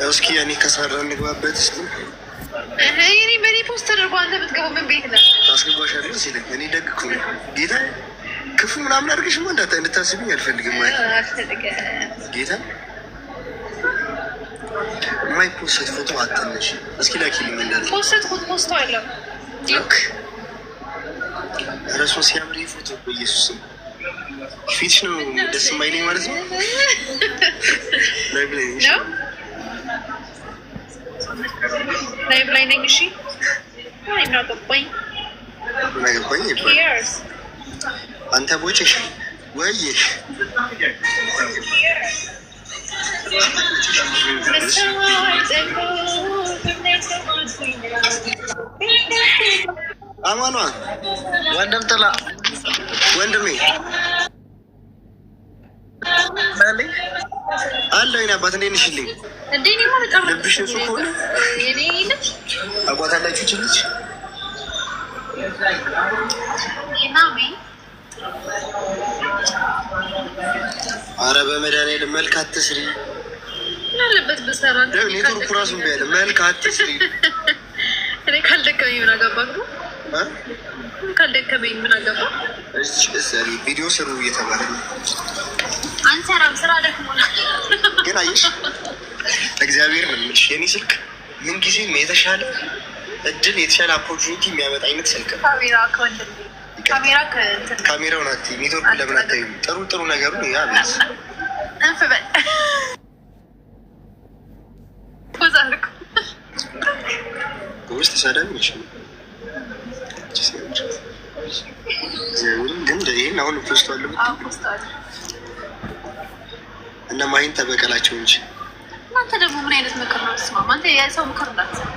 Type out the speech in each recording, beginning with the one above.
እስኪ ያኔ ከሰራ እንግባበት እስኪ እኔ በኔ ፖስት ተደርጎ አንተ ብትገቡ ምን ቤት ነው ታስገባሻለሁ ሲለኝ እኔ ደግ እኮ ነው ጌታ ክፉ ምናምን አድርገሽማ እንድታስቢኝ አልፈልግም ጌታ ማይ ፖስት ፎቶ አትነሽ እስኪ ላኪልኝ እንዳለ ፖስት አለው ዲክ ረሱ ሲያምር ፎቶ በኢየሱስ ፊትሽ ነው ደስ የማይለኝ ማለት ነው ላይ ብለኝ ላይቭ ላይ ነኝ። እሺ አይናገባኝ አንተ ቦጭሽ ወይሽ አማኗ ወንድም ጥላ ወንድሜ አለው ይና አባት እንዴት ነሽልኝ? እንዴ ነው ማለት ልብሽ እሱ እኮ የኔ ልጅ አባት አላችሁ ልጅ ኢማሚ አረ በመድኃኒዓለም መልክ አትስሪ አለበት በሰራ ነው ኔትወርክ ራሱ ቢያለ መልክ አትስሪ እኔ ካልደከመኝ ምን አገባህ ካልደከመኝ ምን አገባህ እሺ ቪዲዮ ስሩ እየተባለ ነው አንሰራም ስራ ደክሞናል ግን አየሽ እግዚአብሔር ነው የምልሽ የኔ ስልክ ምን ጊዜም የተሻለ እድል የተሻለ ኦፖርቹኒቲ የሚያመጣ አይነት ስልክ ካሜራው ናት ኔትወርክ ለምን አታዩም ጥሩ ነገሩ ያ ቢስ አንፈበል ወዛርኩ ውስጥ ተሳዳቢ ነሽ ግን ይሄን አሁን ፖስት አለ እና ማይን ተበቀላቸው እንጂ እናንተ ደግሞ ምን አይነት ምክር ነው ስማማ አንተ የሰው ምክር እንዳትሰማ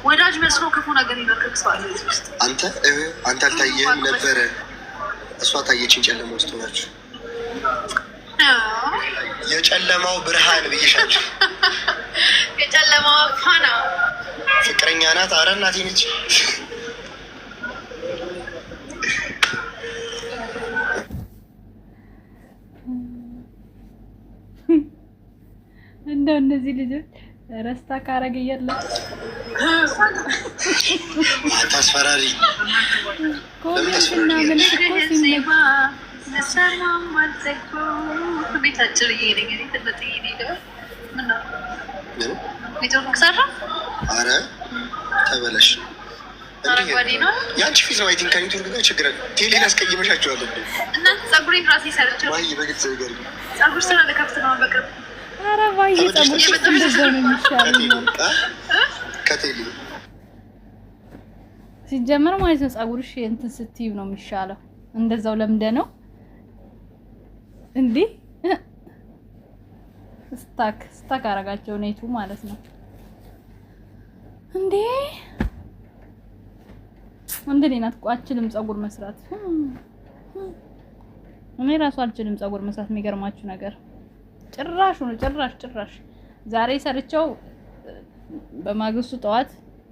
ወዳጅ መስሎ ክፉ ነገር ይመክር ሰው አለ ውስጥ አንተ አልታየህም ነበረ እሷ ታየችኝ ጨለማ ውስጥ ሆናችሁ የጨለማው ብርሃን ብዬሻለሁ የጨለማው ፋና ፍቅረኛ ናት አረ እናቴ ነች እንደው እነዚህ ልጆች ረስታ ካረገ የለም አታስፈራሪ ኮሚሽና ምን ኮሲንባ ሰላም ማልተኩ ቤታችን ይሄን ተበጥይ ነው ምን ነው ኔትወርክ ሰራ አረ ተበላሽ ያንቺ ፊት ነው አይ ቲንክ ከኔትወርክ ጋር ችግር አለ ቴሌን አስቀይመሻቸዋል እናንተ ጸጉሬን ራሴ ሰርቼው ወይ በግልጽ ነገር ጸጉር ስራ ለከፍት ነው በቅርብ አረ ባይ ጸጉር እንደዛው ነው የሚሻለው ከቴሌ ሲጀመር ማለት ነው ጸጉርሽ እንትን ስትይው ነው የሚሻለው እንደዛው ለምደ ነው እንዴ ስታክ አረጋቸው ኔቱ ማለት ነው እንዴ እንደኔ ናት እኮ አልችልም ጸጉር መስራት እኔ ራሱ አልችልም ጸጉር መስራት የሚገርማችሁ ነገር ጭራሽ ዛሬ ሰርቸው በማግስቱ ጠዋት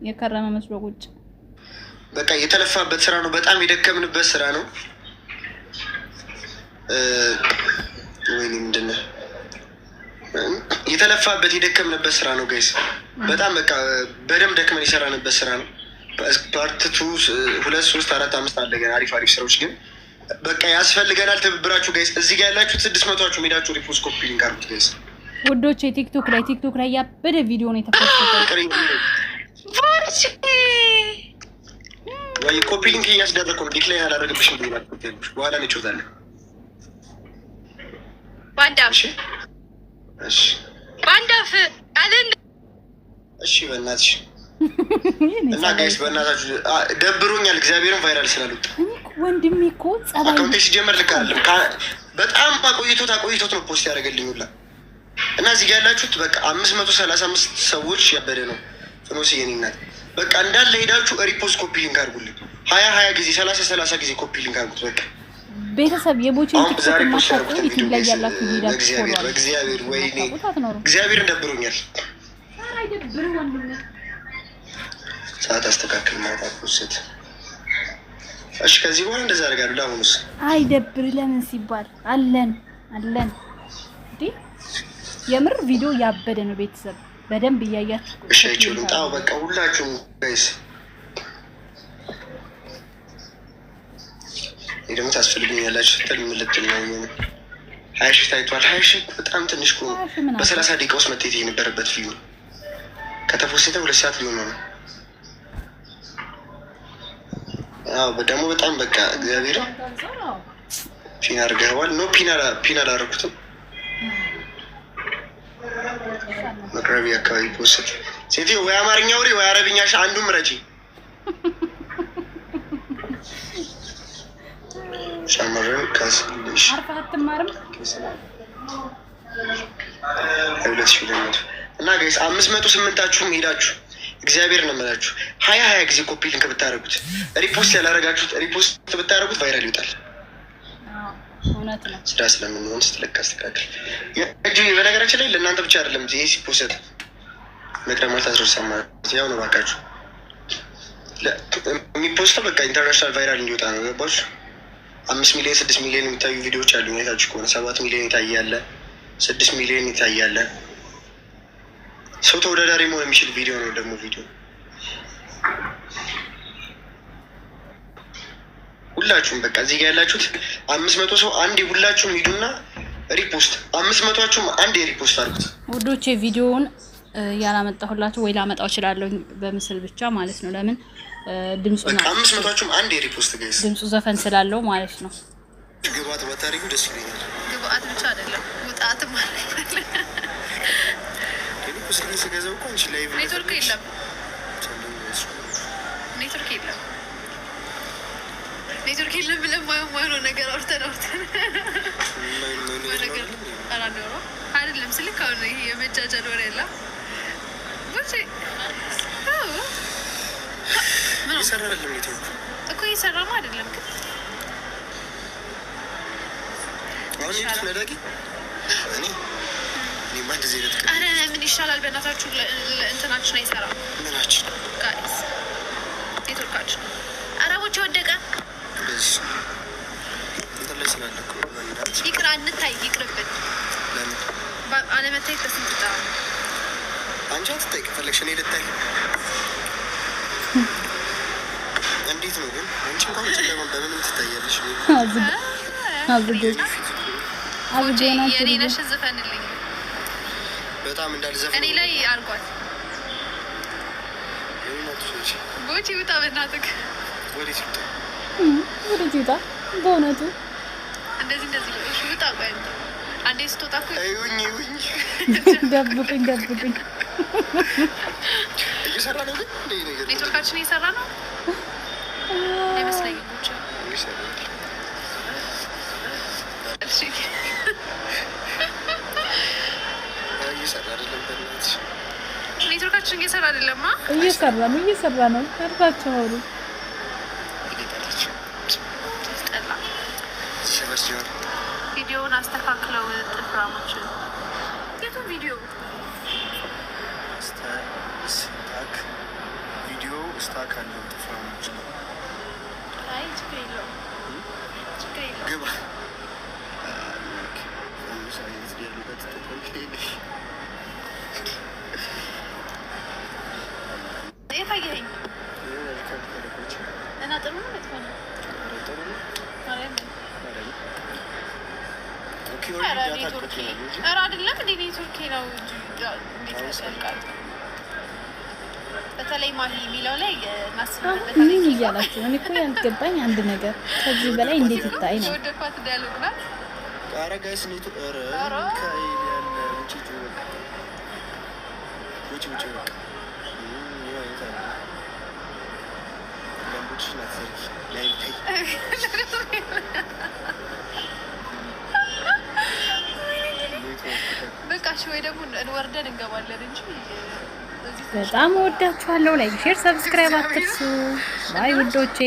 የከረመ መስሎ ቁጭ በቃ የተለፋበት ስራ ነው በጣም የደከምንበት ስራ ነው ወይኔ ምንድነው የተለፋበት የደከምንበት ስራ ነው ጋይስ በጣም በቃ በደም ደክመን የሰራንበት ስራ ነው ፓርት 2 2 3 4 5 አለ ገና አሪፍ ስራዎች ግን በቃ ያስፈልገናል ትብብራችሁ ጋይስ እዚህ ጋር ያላችሁ 600ዎቹ ሜዳችሁ ሪፖርት ኮፒ ሊንክ አድርጉት ጋይስ ወዶቼ ቲክቶክ ላይ ያበደ ቪዲዮ ነው የተፈጠረው ወይ ኮፒ ሊንክ እያስደረኩ ነው ዲክላይን አላደረግብሽም ብሏል በኋላ እንጫወታለን ባንዳፍ እሺ ባንዳፍ አለን እሺ በእናትሽ እና ጋይስ በእናታችሁ ደብሮኛል እግዚአብሔርን ቫይራል ስላሉት ወንድሜ እኮ ጸባይ አካውንቴ ሲጀመር ልክ አይደለም በጣም አቆይቶት ነው ፖስት ያደረገልኝ ሁላ እና እዚህ ጋር ያላችሁት በቃ 535 ሰዎች ያበደ ነው ፍኖስ የኔናት በቃ እንዳለ ሄዳችሁ ሪፖስት ኮፒ ሊንክ አድርጉልኝ 20 ጊዜ 30 ጊዜ ኮፒ ሊንክ አድርጉት በቃ ቤተሰብ የቦቼን ቲክቶክ ማታውቁ ዩቲዩብ ላይ ያላችሁ ሄዳችሁ በእግዚአብሔር ወይኔ እግዚአብሔርን ደብሮኛል አይደብር ወንድሜ ሰዓት አስተካክል ማለት አቁስት እሺ ከዚህ በኋላ እንደዛ አደርጋለሁ ለአሁኑስ አይደብር ለምን ሲባል አለን የምር ቪዲዮ ያበደ ነው። ቤተሰብ በደንብ እያያችሁ እሺ። አይችሉም። ታው በቃ ሁላችሁም ጋይስ ይሄ ደግሞ ታስፈልጉኛላችሁ ስትል ምልጥል ነው የሚሆነው። 20 ሺህ ታይቷል። 20 ሺህ በጣም ትንሽ እኮ ነው። በ30 ደቂቃ ውስጥ መታየት የነበረበት ፊልም ከተፖስተ 2 ሰዓት ሊሆን ነው። አዎ ደግሞ በጣም በቃ እግዚአብሔር ፒን አድርገዋል። ኖ ፒን አላደረኩትም። መቅረቢያ አካባቢ ፖስት ሴትዮ ወይ አማርኛ ወሬ ወይ አረብኛ አንዱም ረጂ ሻመረን ካስልሽ አርፋ አትማርም እና ጋይስ 508ችሁም ሄዳችሁ እግዚአብሔር ነው የምላችሁ 20 ጊዜ ኮፒ ሊንክ ብታደርጉት ሪፖስት ያላረጋችሁት ሪፖስት ብታደርጉት ቫይራል ይወጣል። እውነት ነው። ስራ ስለምንሆን ስትለካ አስተካክል። በነገራችን ላይ ለእናንተ ብቻ አይደለም ይሄ ሲፖስት መቅረማት 13 ማለት ያው ነው። ባካችሁ የሚፖስተው በቃ ኢንተርናሽናል ቫይራል እንዲወጣ ነው። ገባችሁ? 5 ሚሊዮን 6 ሚሊዮን የሚታዩ ቪዲዮዎች አሉ። ሁኔታችሁ ከሆነ 7 ሚሊዮን ይታያለ፣ 6 ሚሊዮን ይታያለ። ሰው ተወዳዳሪ መሆን የሚችል ቪዲዮ ነው። ደግሞ ቪዲዮ ሁላችሁም በቃ እዚህ ጋር ያላችሁት 500 ሰው አንዴ ሁላችሁም ሂዱና ሪፖስት 500ችሁም አንዴ ሪፖስት አድርጉት ውዶቼ። ቪዲዮውን ያላመጣሁላችሁ ወይ ላመጣው እችላለሁ በምስል ብቻ ማለት ነው። ለምን ድምፁ ነው 500ችሁም አንዴ ሪፖስት ጋይስ፣ ድምፁ ዘፈን ስላለው ማለት ነው። ግባት በታሪኩ ደስ ይለኛል። ግባት ብቻ አይደለም ውጣትም አለ። ኔትወርክ የለም፣ ኔትወርክ የለም፣ ኔትወርክ የለም ብለን ማይሆን ነገር አውርተን ነገር አላነው አይደለም ስልክ አሁን ይሄ የመጃጃል ወሬ የለም እኮ እየሰራማ አይደለም ግን ኧረ ምን ይሻላል በእናታችሁ እንትናችን አይሰራም ምናችን ጋይስ ኔትወርካችን አረቦች ወደቀ ይቅር አንታይ ይቅርብን አለመታየት በስንት አንቺ አትታይ ከፈለግሽ እኔ ልታይ እንዴት ነው ግን አንቺ እንኳን ጨለማ በምንም ትታያለሽ የኔ ነሽ ዝፈንልኝ በጣም እንዳልዘፈን እኔ ላይ አርጓት ቦቼ ውጣ በእናትህ ወዴት ውጣ በእውነቱ እንደዚህ ውጣ ቆይ አንዴ ስትወጣ እኮ እዩኝ ደብቁኝ እየሰራ ነው ግን ኔትወርካችን እየሰራ ነው አይመስለኝም ብቻ ኔትወርካችን እየሰራ አይደለም። እየሰራ ነው። አርፋችሁ አውሩ። ቪዲዮውን አስተካክለው ጥፍራሞች የቱን ቪዲዮ ስታክ አለው ጥፍራሞች አይ ችግር የለውም ግባ የታየኸኝ እና ጥሩ ነው መጥፎ ነው? ኧረ ኔትወርኬ ኧረ አይደለም እንደ ኔትወርኬ ነው እንዴት ያስፈልጋል? በተለይ ማሂ የሚለው ላይ እናስብበታለን እያላችሁ እኔ እኮ ያልገባኝ አንድ ነገር ከዚህ በላይ እንዴት ይታይ ነው። ወደኳት ዳያሎግ ናት። ኧረ ጋይስ ኔትወርክ በቃ እሺ፣ ወይ ደግሞ ወርደን እንገባለን እንጂ በጣም ወዳችኋለሁ። ላይክ፣ ሼር፣ ሰብስክራይብ አትርሱ። ባይ ውዶቼ።